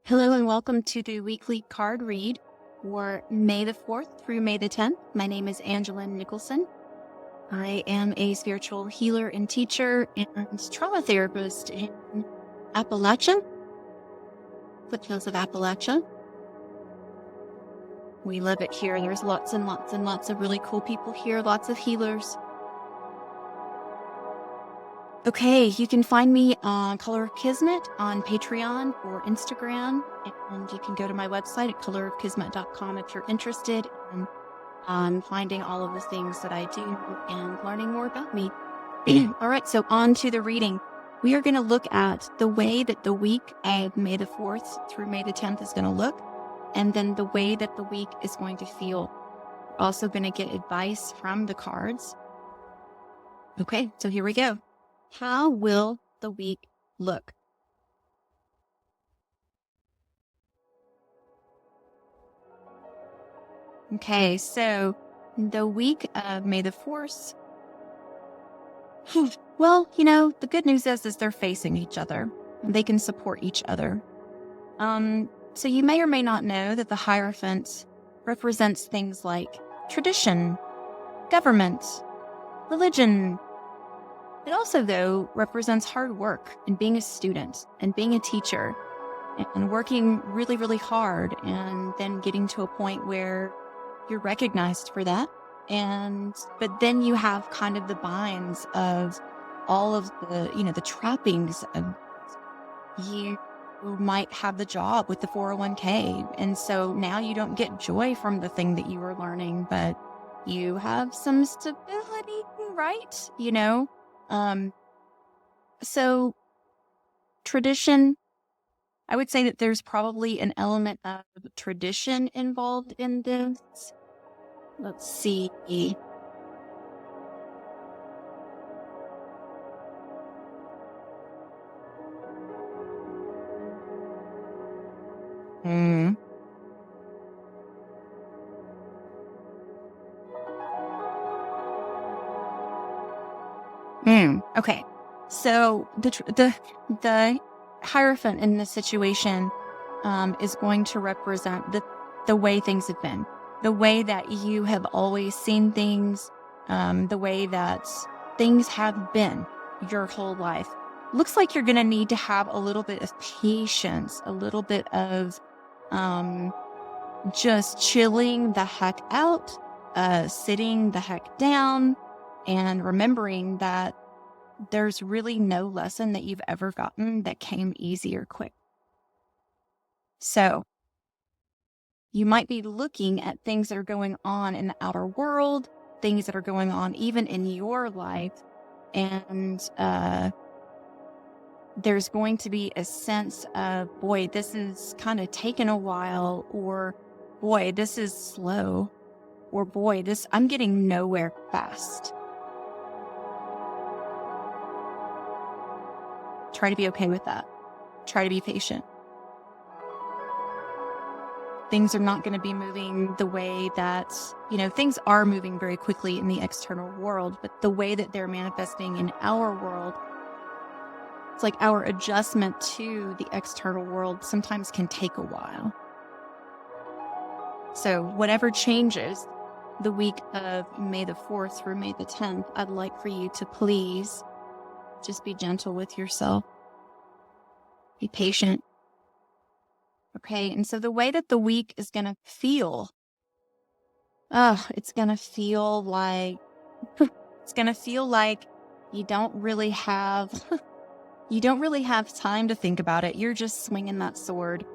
Hello and welcome to the weekly card read for May the 4th through May the 10th. My name is Angelyn Nicholson. I am a spiritual healer and teacher and trauma therapist in Appalachia, foothills of Appalachia. We love it here. There's lots and lots and lots of really cool people here, lots of healers. Okay, you can find me on Color of Kismet on Patreon or Instagram, and you can go to my website at colorofkismet.com if you're interested in finding all of the things that I do and learning more about me. All right, so on to the reading. We are going to look at the way that the week of May the 4th through May the 10th is going to look, and then the way that the week is going to feel. We're also going to get advice from the cards. Okay, so here we go. How will the week look? Okay, so the week of May the 4th, well, the good news is they're facing each other. They can support each other. So you may or may not know that the Hierophant represents things like tradition, government, religion. It also, though, represents hard work and being a student and being a teacher and working really, really hard and then getting to a point where you're recognized for that. But then you have kind of the binds of all of the trappings of you might have the job with the 401k. And so now you don't get joy from the thing that you were learning, but you have some stability, right? So tradition, I would say that there's probably an element of tradition involved in this. Let's see. Okay. So the Hierophant in this situation is going to represent the way things have been, the way that you have always seen things, the way that things have been your whole life. Looks like you're going to need to have a little bit of patience, a little bit of just chilling the heck out, sitting the heck down, and remembering that there's really no lesson that you've ever gotten that came easy or quick. So you might be looking at things that are going on in the outer world, things that are going on even in your life, and there's going to be a sense of, boy, this is kind of taken a while, or boy, this is slow, or boy, I'm getting nowhere fast. Try to be okay with that. Try to be patient. Things are not going to be moving the way that, things are moving very quickly in the external world, but the way that they're manifesting in our world, it's like our adjustment to the external world sometimes can take a while. So whatever changes the week of May the 4th through May the 10th, I'd like for you to please just be gentle with yourself. Be patient. Okay, and so the way that the week is going to feel, it's going to feel like you don't really have time to think about it. You're just swinging that sword.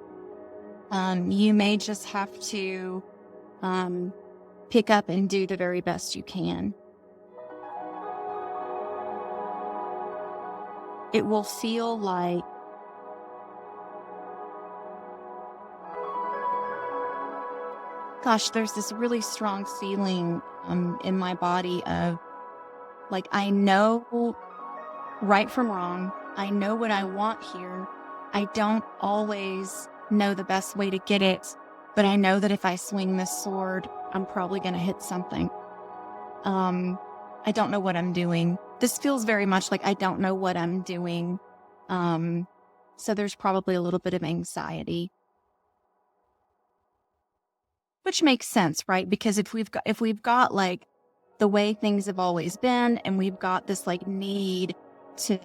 You may just have to pick up and do the very best you can. It will feel like there's this really strong feeling in my body of like, I know right from wrong. I know what I want here. I don't always know the best way to get it, but I know that if I swing this sword, I'm probably going to hit something. I don't know what I'm doing. This feels very much like I don't know what I'm doing. So there's probably a little bit of anxiety which makes sense, right? Because if we've got like the way things have always been, and we've got this like need to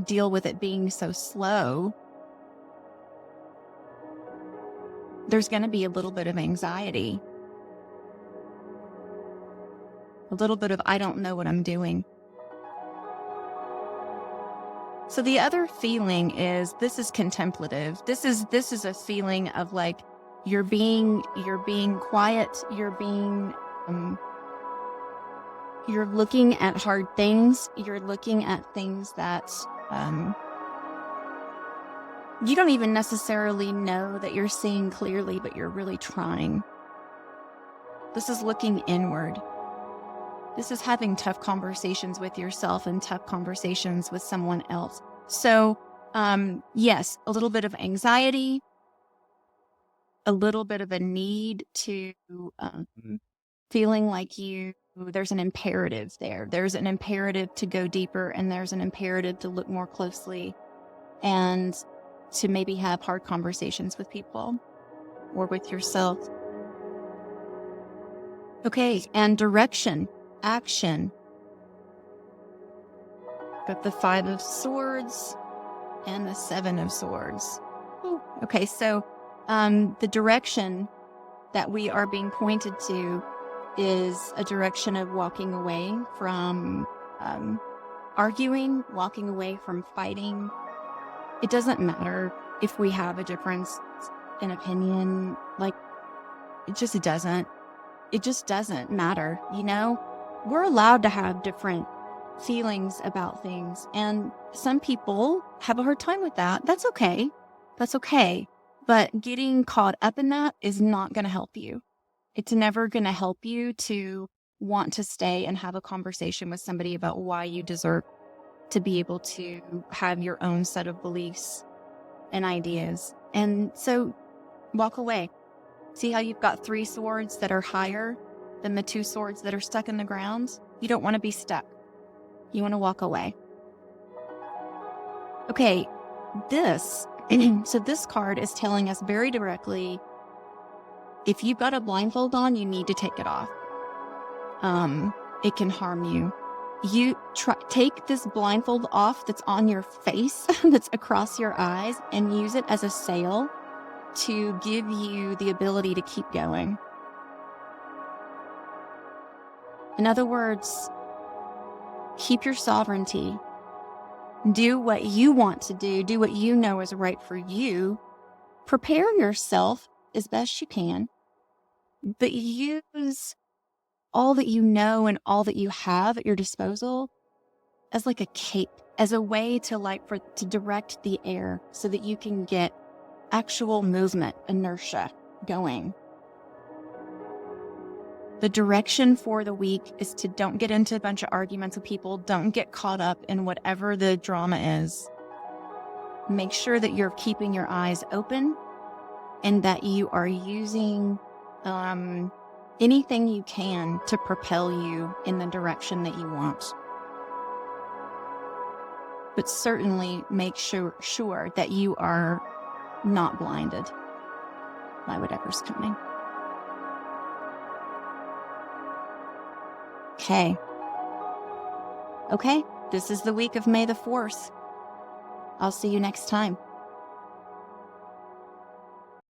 deal with it being so slow, there's going to be a little bit of anxiety, a little bit of I don't know what I'm doing. So the other feeling is this is contemplative. This is a feeling of like you're being quiet, you're looking at hard things, you're looking at things that you don't even necessarily know that you're seeing clearly, but you're really trying. This is looking inward. This is having tough conversations with yourself and tough conversations with someone else. So, yes, a little bit of anxiety, a little bit of a need to feeling like there's an imperative there. There's an imperative to go deeper, and there's an imperative to look more closely and to maybe have hard conversations with people or with yourself. Okay, and direction. Action. Got the 5 of Swords and the 7 of Swords. Ooh. Okay, so the direction that we are being pointed to is a direction of walking away from arguing, walking away from fighting. It doesn't matter if we have a difference in opinion. Like, it just doesn't. It just doesn't matter, you know? We're allowed to have different feelings about things, and some people have a hard time with that. That's okay. That's okay. But getting caught up in that is not going to help you. It's never going to help you to want to stay and have a conversation with somebody about why you deserve to be able to have your own set of beliefs and ideas. And so walk away. See how you've got 3 swords that are higher than the 2 swords that are stuck in the ground? You don't want to be stuck. You want to walk away. Okay, so this card is telling us very directly, if you've got a blindfold on, you need to take it off. It can harm you. You take this blindfold off that's on your face, that's across your eyes, and use it as a sail to give you the ability to keep going. In other words, keep your sovereignty. Do what you want to do. Do what you know is right for you. Prepare yourself as best you can, but use all that you know and all that you have at your disposal as like a cape, as a way to direct the air so that you can get actual movement, inertia going. The direction for the week is to don't get into a bunch of arguments with people. Don't get caught up in whatever the drama is. Make sure that you're keeping your eyes open and that you are using anything you can to propel you in the direction that you want. But certainly make sure that you are not blinded by whatever's coming. Okay, this is the week of May the 4th. I'll see you next time.